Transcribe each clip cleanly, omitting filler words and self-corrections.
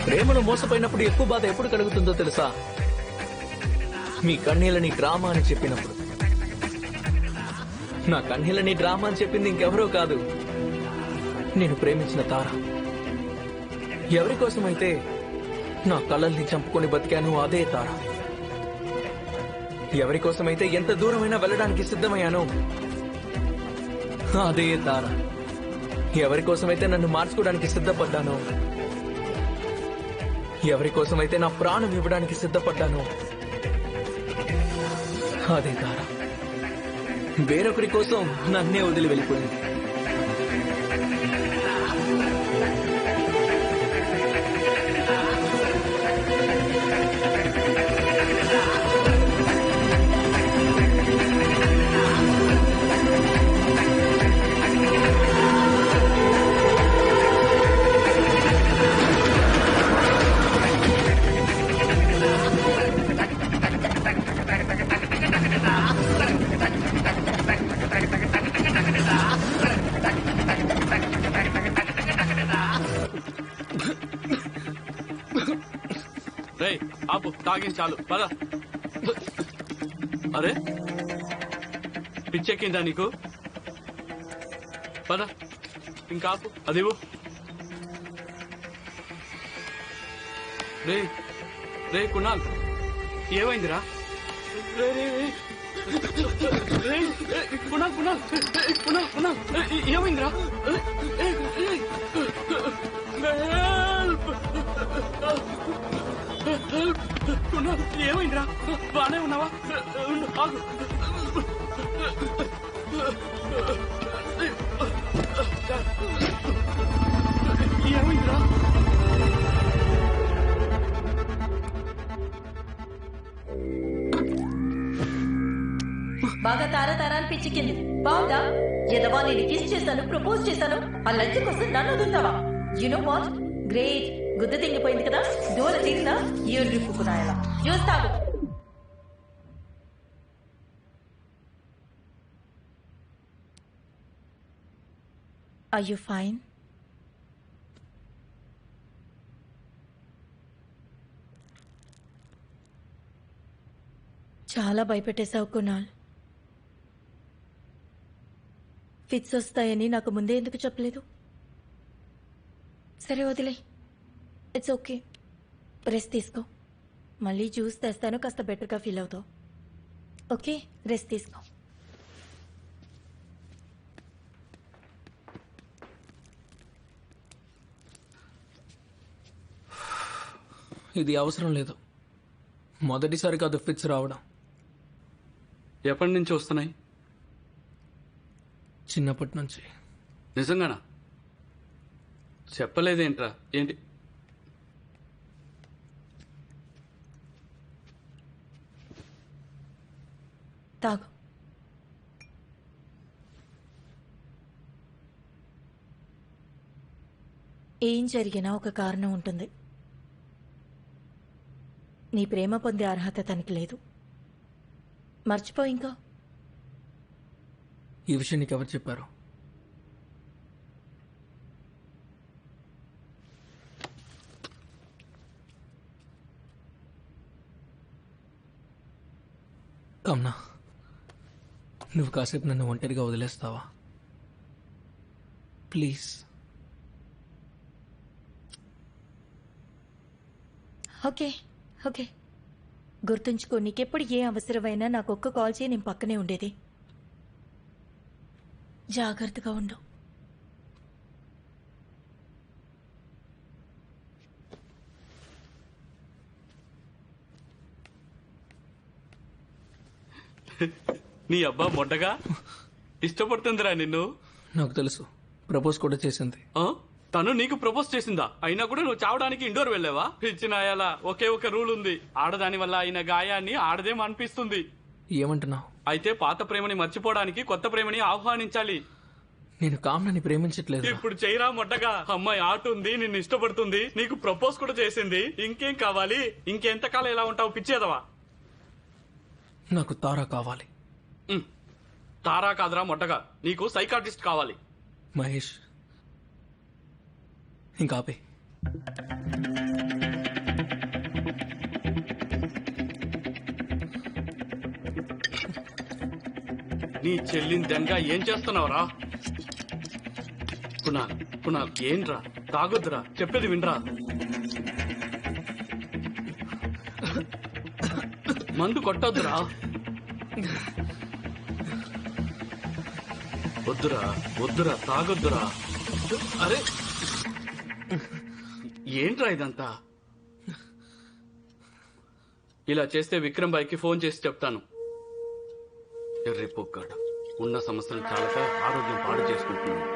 ప్రేమలో మోసపోయినప్పుడు ఎక్కువ బాధ ఎప్పుడు కలుగుతుందో తెలుసా? మీ కన్నీళ్ళని డ్రామా అని చెప్పినప్పుడు. నా కన్నీళ్ళని డ్రామా అని చెప్పింది ఇంకెవరో కాదు, నేను ప్రేమించిన తార. ఎవరి కోసమైతే నా కళ్ళల్ని చంపుకొని బతికాను అదే తార. ఎవరి కోసమైతే ఎంత దూరమైనా వెళ్ళడానికి సిద్ధమయ్యానో అదే తార. ఎవరి కోసమైతే నన్ను మార్చుకోవడానికి సిద్ధపడ్డానో, ఎవరి కోసమైతే నా ప్రాణం ఇవ్వడానికి సిద్ధపడ్డానో అదే తార వేరొకరి కోసం నన్నే వదిలి వెళ్ళిపోయింది. ఆపు, తాగింది చాలు, పద. అరే పిచ్చెక్కిందా నీకు? పద ఇంకా ఆపు. అదివు. రే రే కుణాల్, ఏమైందిరా? రే రే రే కుణాల్ కుణాల్ కుణాల్ కుణాల్ ఏమైందిరా? ఏమైందిరా? బానే ఉన్నావా? ఆగు. ఏమైందిరా? బాగా తారా పిచ్చికింది. బాగుందా? ఎదవా, నేను కిస్ చేశాను, ప్రపోజ్ చేశాను. ఆ లజ్జ కోసం నన్ను వదులుతావా? You know what? గ్రేట్, గుద్ద తింగిపోయింది కదా, డోల తీసినా ఏడు రిప్పుకున్నాయలా చూస్తావు. Are you fine? చాలా భయపెట్టేశావు కునాల్. ఫిట్స్ వస్తాయని నాకు ముందే ఎందుకు చెప్పలేదు? సరే వదిలే, ఇట్స్ ఓకే. రెస్ట్ తీసుకో, మళ్ళీ జ్యూస్ తెస్తాను, కాస్త బెటర్గా ఫీల్ అవుతావు. ఓకే, రెస్ట్ తీసుకో. ఇది అవసరం లేదు. మొదటిసారి కాదు ఫిట్స్ రావడం. ఎప్పటి నుంచి వస్తున్నాయి? చిన్నప్పటి నుంచి. నిజంగానా? చెప్పలేదేంట్రా? ఏంటి? తాగు. ఏం జరిగినా ఒక కారణం ఉంటుంది. నీ ప్రేమ పొందే అర్హత తనకి లేదు. మర్చిపో. ఇంకా ఈ విషయం నీకెవరు చెప్పారు? కమ్నా, నువ్వు కాసేపు నన్ను ఒంటరిగా వదిలేస్తావా ప్లీజ్? ఓకే ఓకే, గుర్తుంచుకో, నీకెప్పుడు ఏ అవసరమైనా నాకు ఒక్క కాల్ చేయి, నేను పక్కనే ఉండేది. జాగ్రత్తగా ఉండు. నీ అబ్బా మొట్టగా ఇష్టపడుతుందిరా నిన్ను. నాకు తెలుసు, ప్రపోజ్ కూడా చేసింది. తను నీకు ప్రపోజ్ చేసిందా? అయినా కూడా నువ్వు చావడానికి ఇండోర్ వెళ్ళావా? ఇచ్చినాయాలా ఒకే ఒక రూల్ ఉంది, ఆడదాని వల్ల అయిన గాయాన్ని ఆడదేం అనిపిస్తుంది. ఏమంటున్నావు? అయితే పాత ప్రేమని మర్చిపోవడానికి కొత్త ప్రేమని ఆహ్వానించాలి. నేను కామ్నని ప్రేమించట్లేదు. ఇప్పుడు చెయ్యరా మొట్టగా. అమ్మాయి ఆట ఉంది, నిన్ను ఇష్టపడుతుంది, నీకు ప్రపోజ్ కూడా చేసింది. ఇంకేం కావాలి? ఇంకెంతకాలం ఇలా ఉంటావు పిచ్చేదవా? నాకు తారా కావాలి. తారా కాదురా మొట్టగా, నీకు సైకాట్రిస్ట్ కావాలి. మహేష్, ఇంకా ఆపే. నీ చెల్లిని దెంగా ఏం చేస్తున్నావురా? కునాల్ కునాల్ ఏంట్రా? తాగొద్దురా, చెప్పేది వినరా. మందు కొట్టొద్దురా. వద్దురా వద్దురా, తాగొద్దురా. అరే ఏంట్రా ఇదంతా? ఇలా చేస్తే విక్రమ్ బాయ్కి ఫోన్ చేసి చెప్తాను. ఎర్రి పొగ్గాడు ఉన్న సమస్యలు చాలక ఆరోగ్యం పాడు చేసుకుంటున్నాను.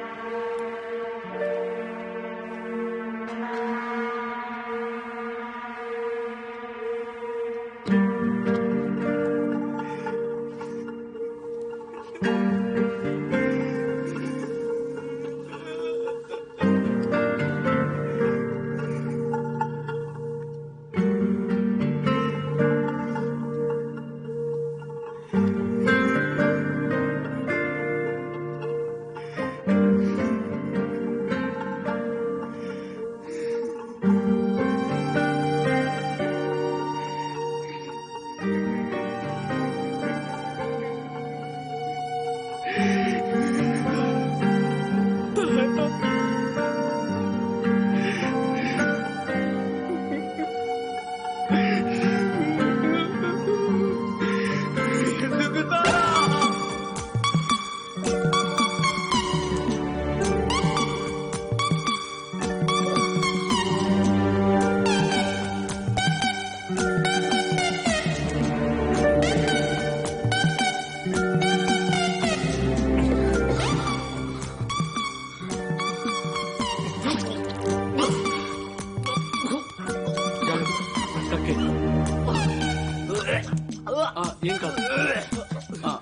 ఏం కాదు,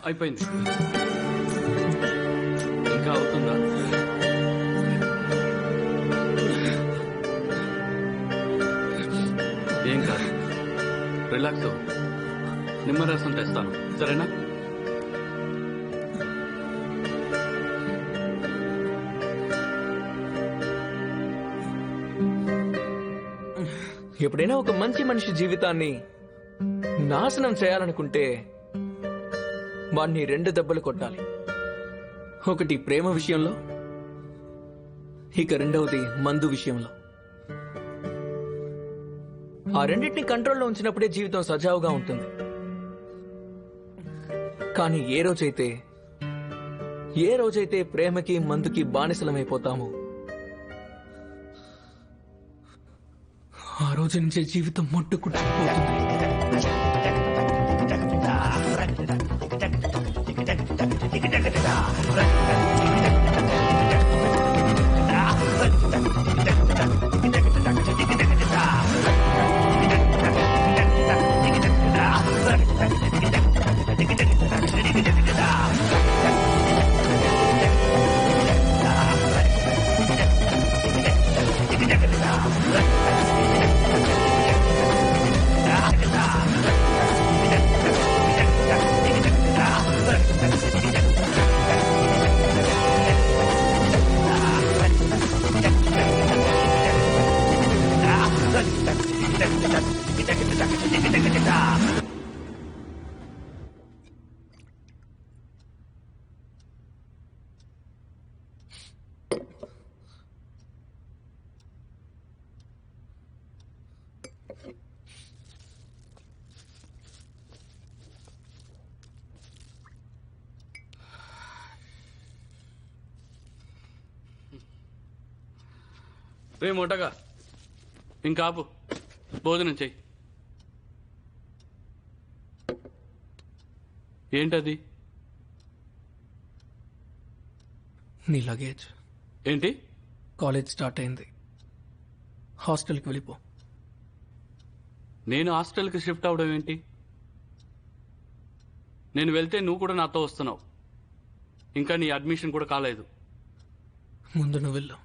అయిపోయింది. ఇంకా అవుతుందా? ఏం కాదు, రిలాక్స్. నిమ్మరసం తెస్తాను, సరేనా? ఎప్పుడైనా ఒక మంచి మనిషి జీవితాన్ని నాశనం చేయాలనుకుంటే వాణ్ణి 2 దెబ్బలు కొట్టాలి. ఒకటి ప్రేమ విషయంలో, ఇక రెండవది మందు విషయంలో. ఆ రెండింటిని కంట్రోల్లో ఉంచినప్పుడే జీవితం సజావుగా ఉంటుంది. కానీ ఏ రోజైతే ప్రేమకి మందుకి బానిసలమైపోతామో ఆ రోజు నుంచే జీవితం మొట్టుకుంటుపోతుంది. రే మొటగా, ఇంకా ఆపు, భోజనం చెయ్యి. ఏంటది? నీ లగేజ్. ఏంటి? కాలేజ్ స్టార్ట్ అయింది, హాస్టల్కి వెళ్ళిపో. నేను హాస్టల్కి షిఫ్ట్ అవడం ఏంటి? నేను వెళ్తే నువ్వు కూడా నాతో వస్తున్నావు. ఇంకా నీ అడ్మిషన్ కూడా కాలేదు. ముందు నువ్వు వెళ్ళు.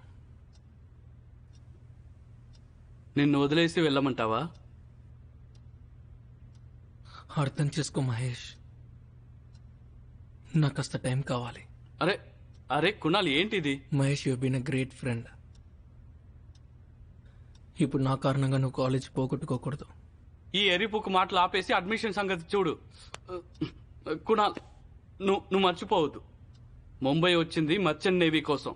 నిన్ను వదిలేసి వెళ్ళమంటావా? అర్థం చేసుకో మహేష్, నాకు కాస్త టైం కావాలి. అరే అరే కుణాల్, ఏంటిది? Mahesh, you been a great friend. ఇప్పుడు నా కారణంగా నువ్వు కాలేజ్ పోగొట్టుకోకూడదు. ఈ ఎరిపుకు మాటలు ఆపేసి అడ్మిషన్ సంగతి చూడు. కుణాల్, నువ్వు మర్చిపోవద్దు, ముంబై వచ్చింది మర్చెంట్ నేవీ కోసం.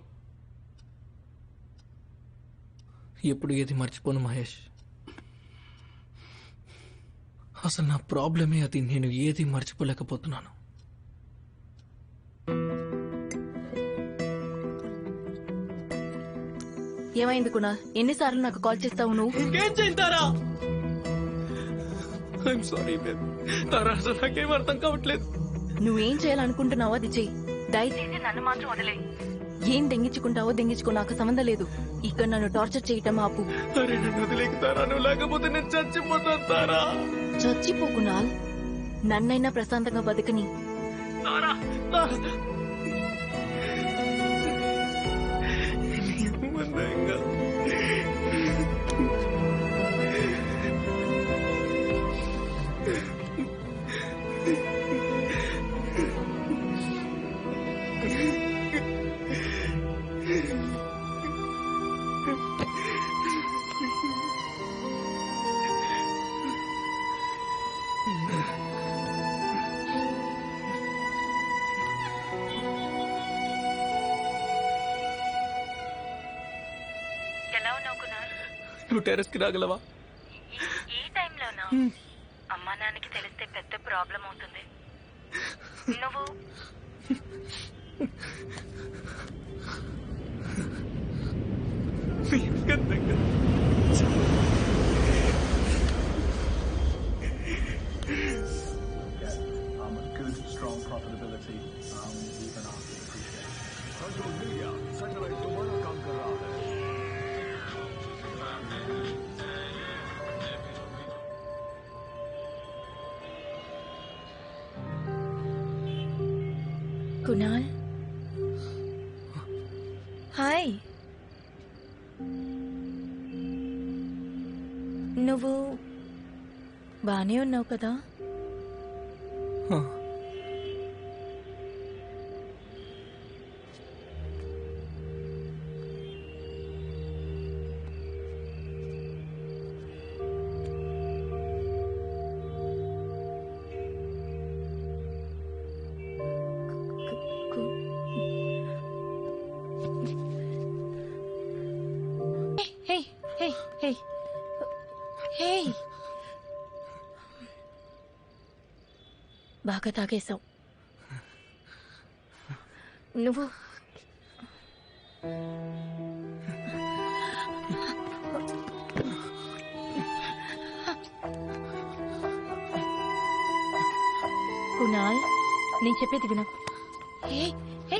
ఎప్పుడు ఏది మర్చిపోను మహేష్. అసలు నా ప్రాబ్లమే అది. నేను ఏది మర్చిపోలేకపోతున్నాను. ఏమైంది కుణాల్? ఎన్నిసార్లు నాకు కాల్ చేస్తావు నువ్వు? ఇంకేం చేస్తారా? ఐఎమ్ సారీ తారా, అసలు నాకేం అర్థం కావట్లేదు. నువ్వేం చేయాలనుకుంటున్నావో అది చెయ్యి, దయచేసి నన్ను మాత్రం వదిలే. ఏం దెంగించుకుంటావో దెంగించుకో, నాకు సంబంధం లేదు. ఇక్కడ నన్ను టార్చర్ చేయటం ఆపు. అరే నన్ను వదిలేకుతారా, నువ్వు లేకపోతే నేను చచ్చిపోతాను తారా. చచ్చిపో కుణాల్, నన్నైనా ప్రశాంతంగా బతకని. తారా, తారా. ఏమందంగా. ఎలా ఉన్నావు కునాల్? నువ్వు టెర్రస్ కి రాగలవా? ఈ టైంలోనా? అమ్మా నాన్నకి తెలిస్తే పెద్ద ప్రాబ్లం అవుతుంది. నువ్వు Good, strong profitability, even after depreciation. Satellite दोबारा काम कर रहा है. కుణాల్ హాయ్. నువ్వు బానే ఉన్నావు కదా? హే హే హే హే, బాగా తాగేశావు నువ్వు. కునాల్, నేను చెప్పేది విను. హే హే,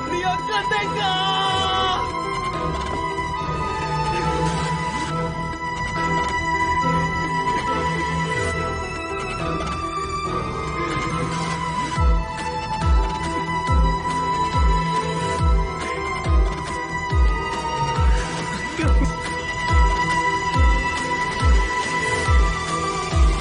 నీ అక్క దగ్గర